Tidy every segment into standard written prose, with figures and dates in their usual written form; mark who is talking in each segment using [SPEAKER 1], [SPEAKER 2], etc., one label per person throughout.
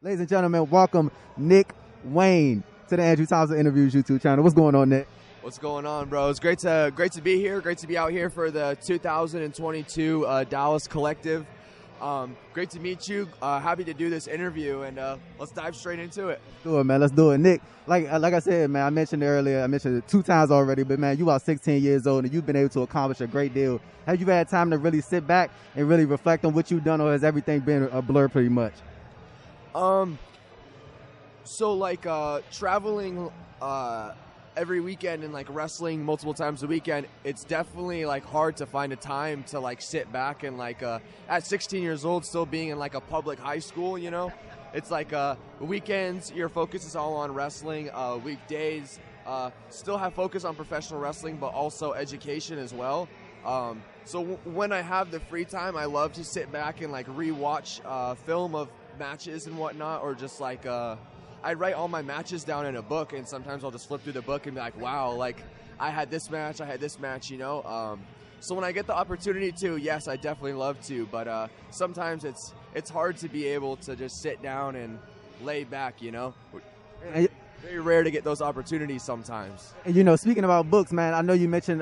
[SPEAKER 1] Ladies and gentlemen, welcome Nick Wayne to the Andrew Thompson Interviews YouTube channel. What's going on, Nick?
[SPEAKER 2] What's going on, bro? It's great to be here. Great to be out here for the 2022 Dallas Collective. Great to meet you. Happy to do this interview, and let's dive straight into it.
[SPEAKER 1] Do it, man. Let's do it, Nick. Like I said, man, I mentioned it 2 times already, but man, you are 16 years old and you've been able to accomplish a great deal. Have you had time to really sit back and really reflect on what you've done, or has everything been a blur pretty much?
[SPEAKER 2] So like traveling every weekend and like wrestling multiple times a weekend, it's definitely like hard to find a time to like sit back and like at 16 years old still being in like a public high school, you know, it's like weekends your focus is all on wrestling, weekdays still have focus on professional wrestling but also education as well. So when I have the free time, I love to sit back and like rewatch film of matches and whatnot, or just like I write all my matches down in a book, and sometimes I'll just flip through the book and be like, wow, like I had this match, you know. So when I get the opportunity to, yes, I definitely love to, but sometimes it's hard to be able to just sit down and lay back, you know. Very rare to get those opportunities sometimes.
[SPEAKER 1] And you know, speaking about books, man, I know you mentioned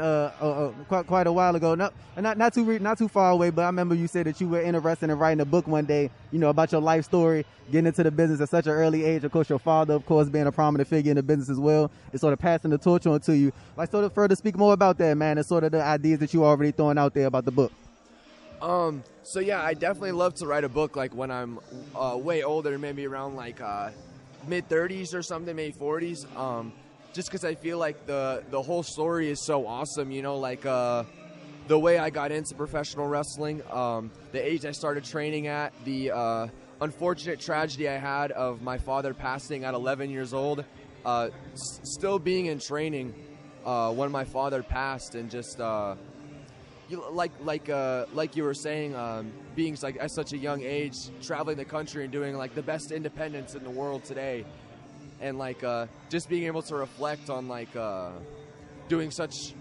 [SPEAKER 1] quite a while ago, not too far away, but I remember you said that you were interested in writing a book one day, you know, about your life story, getting into the business at such an early age. Of course, your father, of course, being a prominent figure in the business as well, is sort of passing the torch on to you. Like, sort of further speak more about that, man, and sort of the ideas that you already throwing out there about the book.
[SPEAKER 2] So yeah, I definitely love to write a book like when I'm way older, maybe around like mid-30s or something, maybe 40s, just because I feel like the whole story is so awesome, you know, like the way I got into professional wrestling, the age I started training at, the unfortunate tragedy I had of my father passing at 11 years old, still being in training when my father passed, and just like you were saying, being like at such a young age, traveling the country and doing like the best independence in the world today, and like just being able to reflect on like doing such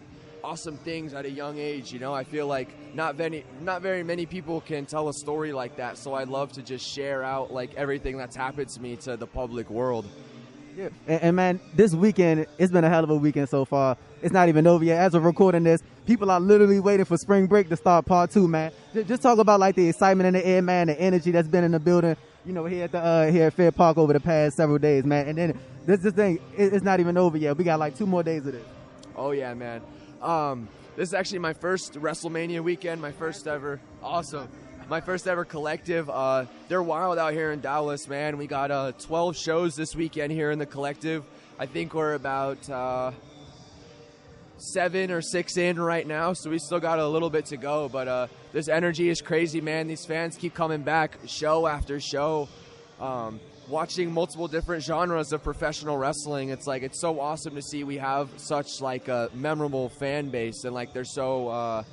[SPEAKER 2] awesome things at a young age, you know. I feel like not very many people can tell a story like that, so I'd love to just share out like everything that's happened to me to the public world.
[SPEAKER 1] Yeah, and man, this weekend, it's been a hell of a weekend so far. It's not even over yet. As of recording this, people are literally waiting for spring break to start part 2, man. Just talk about like the excitement in the air, man, the energy that's been in the building, you know, here at Fair Park over the past several days, man. And then this thing, it's not even over yet. We got like 2 more days of this.
[SPEAKER 2] Oh yeah, man. This is actually my first WrestleMania weekend, my first ever. Awesome. My first ever collective. They're wild out here in Dallas, man. We got 12 shows this weekend here in the collective. I think we're about 7 or 6 in right now, so we still got a little bit to go. But this energy is crazy, man. These fans keep coming back show after show, watching multiple different genres of professional wrestling. It's like, it's so awesome to see we have such like a memorable fan base, and like they're so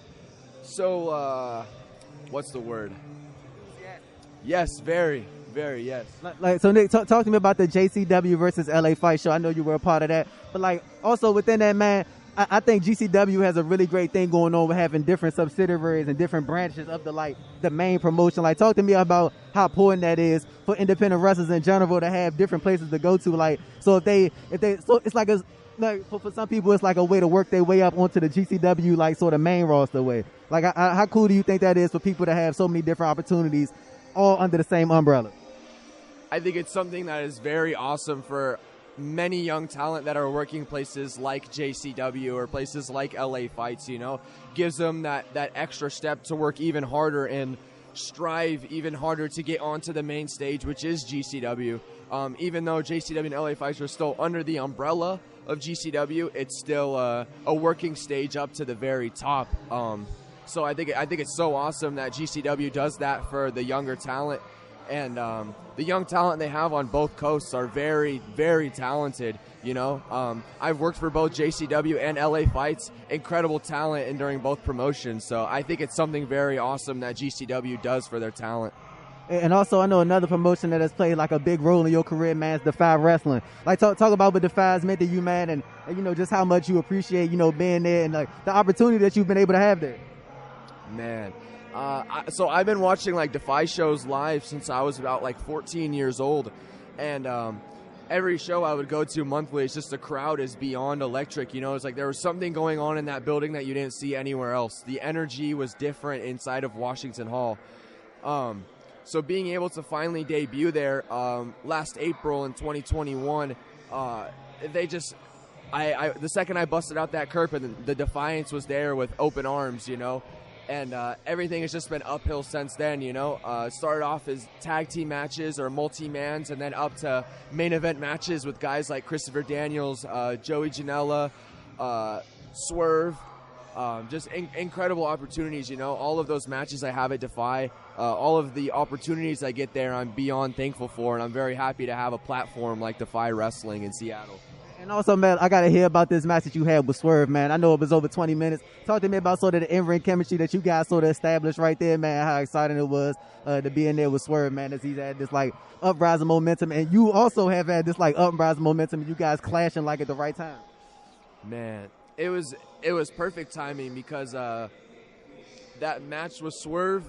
[SPEAKER 2] what's the word? Yes, very, very, yes.
[SPEAKER 1] Like so, Nick, talk to me about the JCW versus L.A. fight show. I know you were a part of that, but like also within that, man, I think GCW has a really great thing going on with having different subsidiaries and different branches of the main promotion. Like, talk to me about how important that is for independent wrestlers in general to have different places to go to. Like, so if they so it's like for some people, it's like a way to work their way up onto the GCW, like sort of main roster way. Like, how cool do you think that is for people to have so many different opportunities all under the same umbrella?
[SPEAKER 2] I think it's something that is very awesome for many young talent that are working places like JCW or places like LA Fights, you know. Gives them that extra step to work even harder and strive even harder to get onto the main stage, which is GCW. Even though JCW and LA Fights are still under the umbrella of GCW, it's still a working stage up to the very top. So I think it's so awesome that GCW does that for the younger talent, and the young talent they have on both coasts are very, very talented. You know, I've worked for both JCW and LA Fights, incredible talent during both promotions. So I think it's something very awesome that GCW does for their talent.
[SPEAKER 1] And also, I know another promotion that has played like a big role in your career, man, is DEFY Wrestling. Like, talk about what DEFY has meant to you, man, and you know, just how much you appreciate, you know, being there and like the opportunity that you've been able to have there.
[SPEAKER 2] Man, So I've been watching like DEFY shows live since I was about like 14 years old, and every show I would go to monthly, it's just the crowd is beyond electric. You know, it's like there was something going on in that building that you didn't see anywhere else. The energy was different inside of Washington Hall. So being able to finally debut there last April in 2021, the second I busted out that curtain, the defiance was there with open arms, you know. And everything has just been uphill since then, you know. It started off as tag team matches or multi-mans, and then up to main event matches with guys like Christopher Daniels, Joey Janela, Swerve. Just incredible opportunities, you know. All of those matches I have at DEFY, all of the opportunities I get there, I'm beyond thankful for, and I'm very happy to have a platform like DEFY Wrestling in Seattle.
[SPEAKER 1] And also, man, I got to hear about this match that you had with Swerve, man. I know it was over 20 minutes. Talk to me about sort of the in-ring chemistry that you guys sort of established right there, man, how exciting it was to be in there with Swerve, man, as he's had this, like, uprising momentum. And you also have had this, like, uprising momentum, you guys clashing, like, at the right time.
[SPEAKER 2] Man, it was perfect timing because that match with Swerve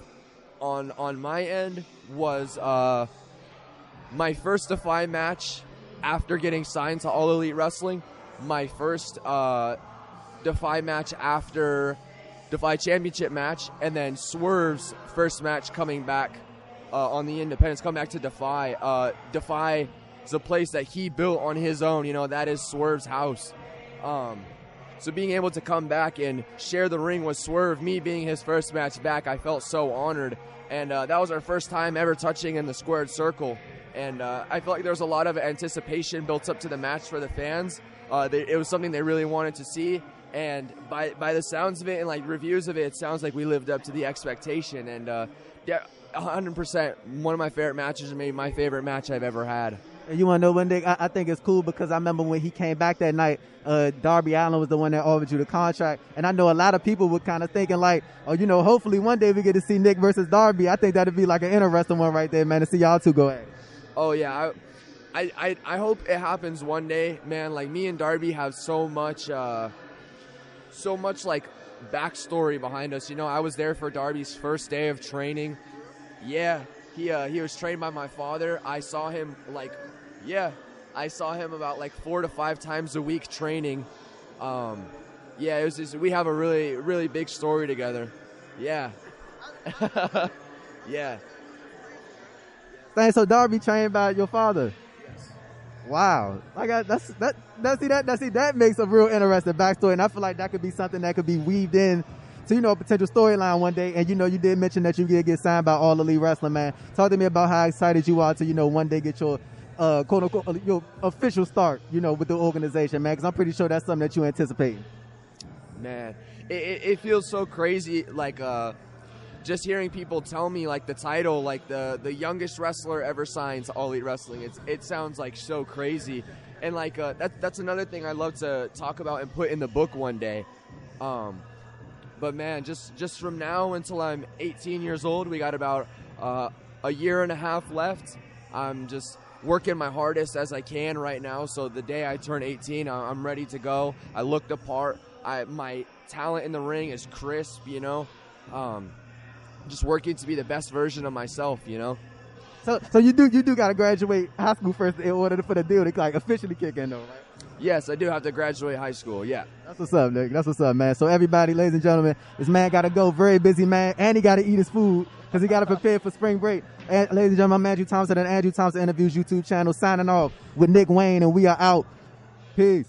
[SPEAKER 2] on my end was my first DEFY match after getting signed to All Elite Wrestling, my first DEFY match after DEFY Championship match, and then Swerve's first match coming back on the independents, come back to DEFY. DEFY is a place that he built on his own, you know, that is Swerve's house. So being able to come back and share the ring with Swerve, me being his first match back, I felt so honored. And that was our first time ever touching in the squared circle. And I felt like there was a lot of anticipation built up to the match for the fans. It was something they really wanted to see. And by the sounds of it and like reviews of it, it sounds like we lived up to the expectation. And 100% one of my favorite matches, and maybe my favorite match I've ever had.
[SPEAKER 1] You want to know one thing? I think it's cool because I remember when he came back that night, Darby Allin was the one that offered you the contract. And I know a lot of people were kind of thinking like, oh, you know, hopefully one day we get to see Nick versus Darby. I think that'd be like an interesting one right there, man, to see y'all two go at it.
[SPEAKER 2] Oh, yeah. I hope it happens one day, man. Like, me and Darby have so much like backstory behind us. You know, I was there for Darby's first day of training. Yeah, he was trained by my father. I saw him about like 4 to 5 times a week training. Yeah, it was just, we have a really, really big story together. Yeah. Yeah.
[SPEAKER 1] So Darby trained by your father.
[SPEAKER 2] Yes.
[SPEAKER 1] Wow. That makes a real interesting backstory, and I feel like that could be something that could be weaved in to, you know, a potential storyline one day. And, you know, you did mention that you did get signed by All Elite Wrestling, man. Talk to me about how excited you are to, you know, one day get your quote unquote your official start, you know, with the organization, man, because I'm pretty sure that's something that you anticipate.
[SPEAKER 2] Man, it feels so crazy, like just hearing people tell me like the title, like the youngest wrestler ever signed to All Elite Wrestling. It sounds like so crazy, and like that's another thing I love to talk about and put in the book one day. But man, just from now until I'm 18 years old, we got about a year and a half left. I'm just working my hardest as I can right now, so the day I turn 18, I'm ready to go. I look the part. My talent in the ring is crisp, you know. Just working to be the best version of myself, you know.
[SPEAKER 1] So you do got to graduate high school first in order for the deal to like officially kick in, though, right?
[SPEAKER 2] Yes, I do have to graduate high school. Yeah.
[SPEAKER 1] That's what's up, Nick. That's what's up, man. So everybody, ladies and gentlemen, this man got to go. Very busy man, and he got to eat his food because he got to prepare for spring break. And ladies and gentlemen, I'm Andrew Thompson and Andrew Thompson Interviews YouTube channel signing off with Nick Wayne, and we are out. Peace.